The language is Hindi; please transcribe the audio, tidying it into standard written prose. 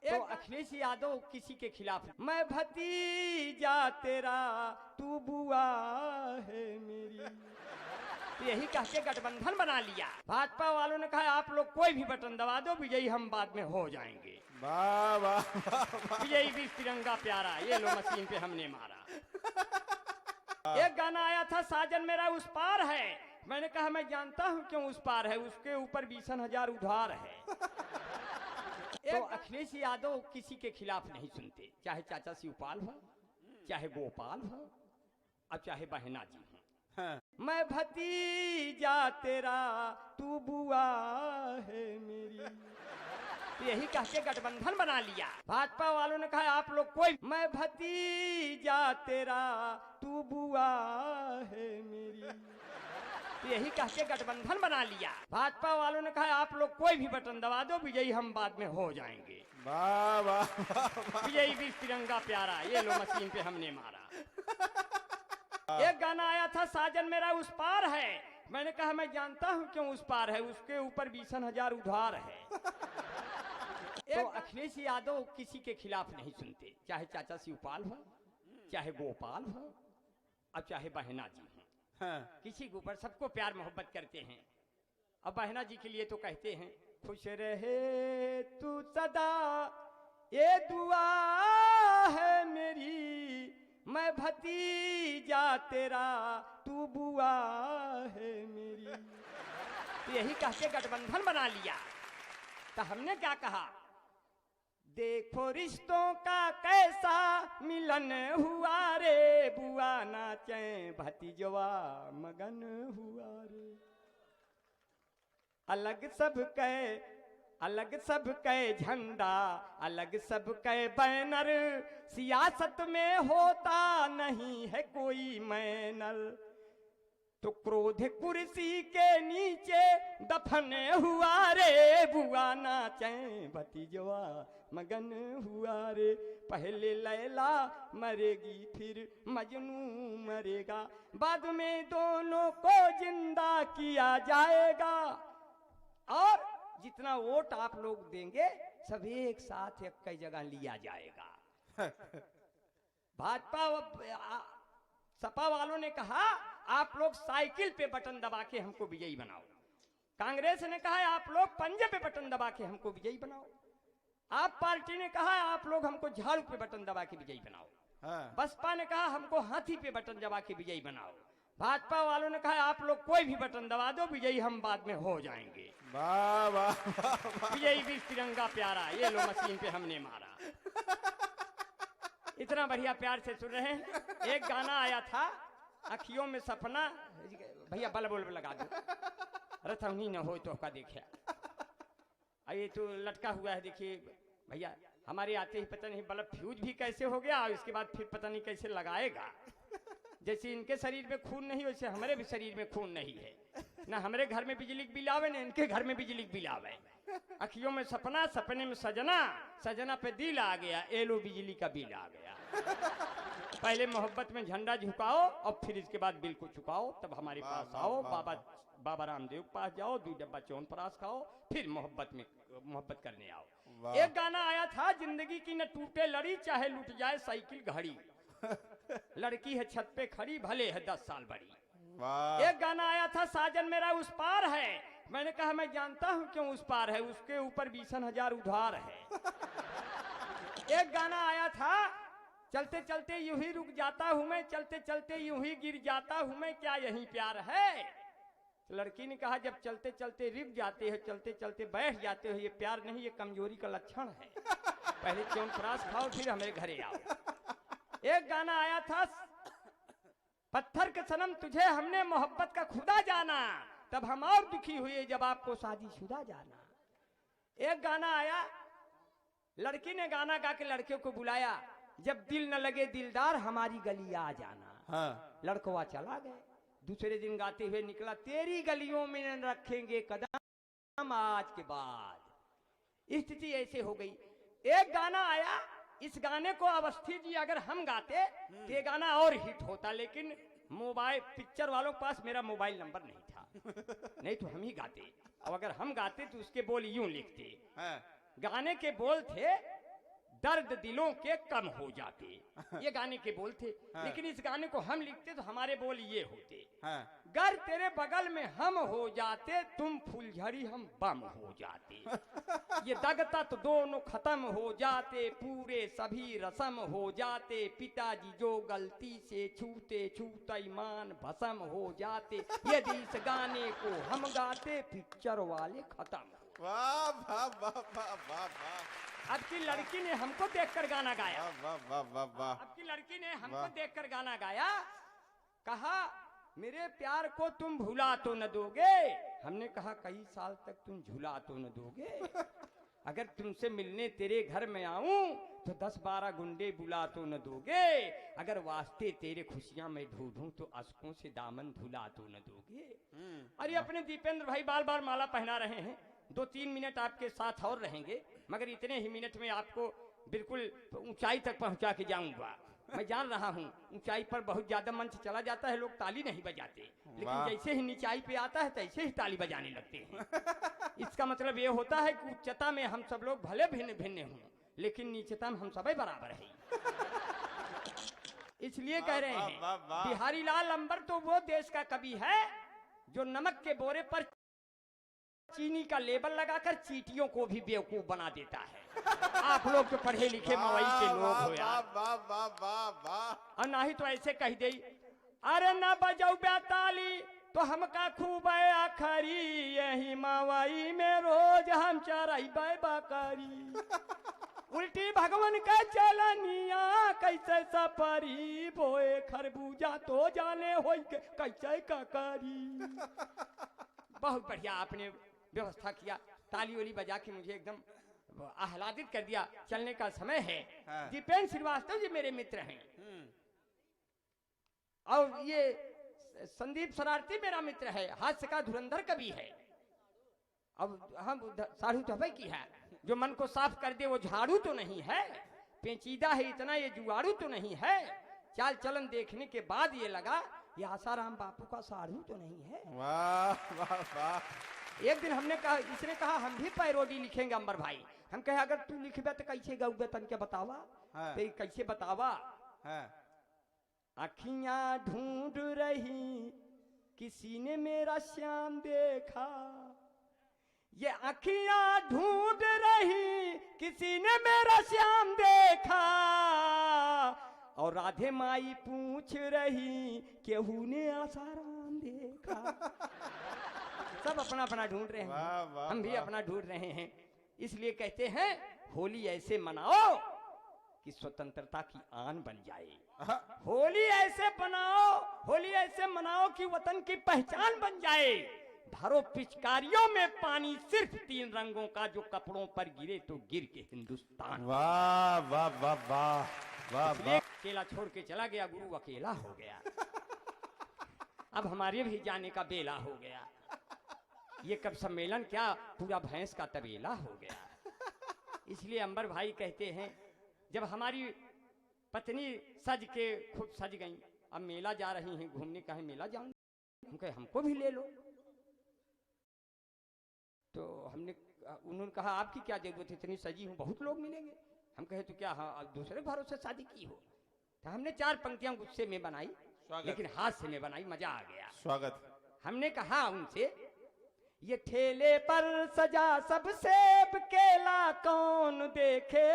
तो अखिलेश यादव किसी के खिलाफ, मैं भतीजा तेरा तू बुआ है मेरी, तो यही कह के गठबंधन बना लिया। भाजपा वालों ने कहा आप लोग कोई भी बटन दबा दो, विजयी हम बाद में हो जाएंगे। वाह वाह, विजयी भी तिरंगा प्यारा, ये लो मशीन पे हमने मारा। एक गाना आया था साजन मेरा उस पार है, मैंने कहा मैं जानता हूं क्यों उस पार है, उसके ऊपर 20,000 उधार है। तो अखिलेश यादव किसी के खिलाफ नहीं सुनते, चाहे चाचा शिवपाल हो, चाहे गोपाल हो, और चाहे बहना जी हो। हाँ। मैं भतीजा तेरा तू बुआ है मेरी, तो यही कह के गठबंधन बना लिया। भाजपा वालों ने कहा आप लोग कोई, मैं भतीजा तेरा तू बुआ है मेरी, तो यही कह के गठबंधन बना लिया। भाजपा वालों ने कहा आप लोग कोई भी बटन दबा दो, विजयी हम बाद में हो जाएंगे। वाह वाह, विजयी भी तिरंगा प्यारा, ये लो मशीन पे हमने मारा। एक गाना आया था साजन मेरा उस पार है, मैंने कहा मैं जानता हूं क्यों उस पार है, उसके ऊपर 20,000 उधार है। तो अखिलेश यादव किसी के खिलाफ नहीं सुनते, चाहे चाचा शिवपाल हो, चाहे गोपाल हो, और चाहे बहना जी हो। हाँ। किसी के ऊपर सबको प्यार मोहब्बत करते हैं। अब बहना जी के लिए तो कहते हैं खुश रहे तू सदा ये दुआ है मेरी, मैं भतीजा तेरा तू बुआ है मेरी, तो यही कह के गठबंधन बना लिया। तो हमने क्या कहा, देखो रिश्तों का कैसा मिलन हुआ रे, बुआ नाचे भतीजवा मगन हुआ रे, अलग सब कै झंडा, अलग सब कै बैनर, सियासत में होता नहीं है कोई मैनर, तो क्रोध कुर्सी के नीचे दफन हुआ रे, बुआ नाचे भतीजवा मगन हुआ रे, पहले लैला मरेगी फिर मजनू मरेगा, बाद में दोनों को जिंदा किया जाएगा, और जितना वोट आप लोग देंगे सब एक साथ एक कई जगह लिया जाएगा। भाजपा सपा वालों ने कहा आप लोग साइकिल पे बटन दबा के हमको विजयी बनाओ, कांग्रेस ने कहा आप लोग पंजे पे बटन दबा के हमको विजयी बनाओ, आप पार्टी ने कहा आप लोग हमको झाड़ू पे बटन दबा के विजयी बनाओ, हाँ। बसपा ने कहा हमको हाथी पे बटन दबा के विजयी बनाओ, भाजपा वालों ने कहा आप लोग कोई भी बटन दबा दो, विजयी हम बाद में हो जाएंगे। वाह वाह, विजयी भी तिरंगा प्यारा, ये लो मशीन पे हमने मारा। इतना बढ़िया प्यार से सुन रहे हैं। एक गाना आया था अखियों में सपना, भैया बल्ब बल्ब लगा दो, रथवनी न हो तो का देखिए, ये तो लटका हुआ है देखिए भैया, हमारे आते ही पता नहीं बल्ब फ्यूज भी कैसे हो गया, और इसके बाद फिर पता नहीं कैसे लगाएगा। जैसे इनके शरीर में खून नहीं वैसे हमारे भी शरीर में खून नहीं है, ना हमारे घर में बिजली बिल आवे ना इनके घर में बिजली बिल आवे। अखियों में सपना, सपने में सजना, सजना पे दिल आ गया, एलो बिजली का बिल आ गया। पहले मोहब्बत में झंडा झुकाओ और फिर इसके बाद बिल को चुकाओ, तब हमारे पास आओ, बाबा रामदेव के पास जाओ, 2 डब्बा च्यवनप्राश खाओ, फिर मोहब्बत करने आओ। एक गाना आया था जिंदगी की न टूटे लड़ी, चाहे लुट जाए साइकिल घड़ी, लड़की है छत पे खड़ी भले है 10 साल बड़ी। एक गाना आया था साजन मेरा उस पार है, मैंने कहा मैं जानता हूं क्यों उस पार है, उसके ऊपर 20,000 उधार है। एक गाना आया था चलते चलते यूं ही रुक जाता हूं मैं, चलते चलते यूं ही गिर जाता हूं मैं, क्या यही प्यार है। तो लड़की ने कहा जब चलते चलते रुक जाते हो, चलते चलते बैठ जाते हो, ये प्यार नहीं ये कमजोरी का लक्षण है, पहले च्यवनप्राश खाओ फिर हमारे घरे आओ। एक गाना आया था पत्थर के सनम तुझे हमने मोहब्बत का खुदा जाना, तब हम और दुखी हुए जब आपको शादीशुदा जाना। एक गाना आया, लड़की ने गाना गा के लड़के को बुलाया, जब दिल न लगे दिलदार हमारी गली आ जाना। हाँ। लड़कवा चला गए, दूसरे दिन गाते हुए निकला, तेरी गलियों में न रखेंगे कदम आज के बाद। स्थिति ऐसे हो गई। एक गाना आया, इस गाने को अवस्थी जी अगर हम गाते तो ये गाना और हिट होता, लेकिन मोबाइल पिक्चर वालों के पास मेरा मोबाइल नंबर नहीं था, नहीं तो हम ही गाते। अब अगर हम गाते तो उसके बोल यूं लिखते। हाँ। गाने के बोल थे दर्द दिलों के कम हो जाते। ये गाने के बोल थे। लेकिन इस गाने को हम लिखते तो हमारे बोल ये होते, गर तेरे बगल में हम हो जाते, तुम फुलझड़ी हम बम हो जाते। ये दगता तो दोनों खत्म हो जाते, पूरे सभी रसम हो जाते। पिताजी जो गलती से छूते छूता ईमान भस्म हो जाते। यदि इस गाने को हम गाते, पिक्चर वाले खत्म। वाह वाह वाह वाह वाह वाह। आपकी लड़की ने हमको देखकर गाना गाया। वाह वाह वाह वाह। आपकी लड़की ने हमको देखकर गाना गाया, कहा मेरे प्यार को तुम भुला तो न दोगे। हमने कहा कई साल तक तुम झुला तो न दोगे। अगर तुमसे मिलने तेरे घर में आऊं तो 10-12 गुंडे बुला तो न दोगे। अगर वास्ते तेरे खुशियां में ढूंढूं तो अशकों से दामन धुला तो न दोगे। अरे अपने दीपेंद्र भाई बार बार माला पहना रहे हैं, 2-3 मिनट आपके साथ और रहेंगे, मगर इतने ही मिनट में आपको बिल्कुल ऊंचाई तक पहुंचा के जाऊंगा। मैं जान रहा हूं ऊंचाई पर बहुत ज्यादा मंच चला जाता है, लोग ताली नहीं बजाते, लेकिन जैसे ही नीचाई पे आता है तैसे ही ताली बजाने लगते हैं। इसका मतलब ये होता है कि उच्चता में हम सब लोग भले भिन्न भिन्न हों, लेकिन नीचता में हम सभी बराबर हैं। इसलिए कह रहे हैं बिहारी लाल अंबर तो वो देश का कवि है जो नमक के बोरे पर चीनी का लेबल लगाकर चींटियों को भी बेवकूफ बना देता है। आप लोग तो पढ़े लिखे मवई के लोग हो यार। और ना ही तो ऐसे कह दे, अरे ना बजाऊ ताली तो हमका खूब आखरी, यही मवई में रोज हम चराई बकरी। उल्टी भगवान का चलनिया कैसे सपरी, बोए खरबूजा तो जाने हो कैसे ककरी। बहुत बढ़िया आपने व्यवस्था किया, ताली वाली बजा के मुझे एकदम आह्लादित कर दिया। चलने का समय है। दीपेंद्र श्रीवास्तव जी मेरे मित्र हैं और ये संदीप शरारती मेरा मित्र है, हास्य का धुरंधर कवि है। अब हम साढ़ू तबे की है, जो मन को साफ कर दे वो झाड़ू तो नहीं है, पेचीदा है इतना ये जुआड़ू तो नहीं है। चाल चलन देखने के बाद ये लगा ये आसाराम बापू का साढ़ू तो नहीं है। वाह वाह वाह। एक दिन हमने कहा, इसने कहा हम भी पैरोडी लिखेंगे अंबर भाई। हम कहे अगर तू लिखबे तो कैसे गौगे तन के बतावा। तो कैसे बतावा। अखियां ढूंढ रही किसी ने मेरा श्याम देखा, ये अखियां ढूंढ रही किसी ने मेरा श्याम देखा, और राधे माई पूछ रही केहू ने आसाराम देखा। सब अपना अपना ढूंढ रहे हैं, हम भी अपना ढूंढ रहे हैं। इसलिए कहते हैं होली ऐसे मनाओ कि स्वतंत्रता की आन बन जाए। होली ऐसे बनाओ, होली ऐसे मनाओ कि वतन की पहचान बन जाए। भरो पिचकारियों में पानी सिर्फ 3 रंगों का, जो कपड़ों पर गिरे तो गिर के हिंदुस्तान। वाह वाह वाह वाह वाह वाह। अकेला छोड़ के चला गया गुरु, अकेला हो गया। अब हमारे भी जाने का बेला हो गया। ये कब सम्मेलन क्या पूरा भैंस का तबेला हो गया। इसलिए अंबर भाई कहते हैं जब हमारी पत्नी सज के खूब सज गई, अब मेला जा रही हैं घूमने, कहे मेला जाऊं, हम कहे हमको भी ले लो। तो उन्होंने कहा आपकी क्या जरूरत है, इतनी सजी हूँ बहुत लोग मिलेंगे। हम कहे तो क्या हाँ दूसरे भरोसे शादी की हो। तो हमने 4 पंक्तियां गुस्से में बनाई, लेकिन हास्य में बनाई, मजा आ गया। स्वागत। हमने कहा उनसे ये ठेले पर सजा सब सेब केला कौन देखे।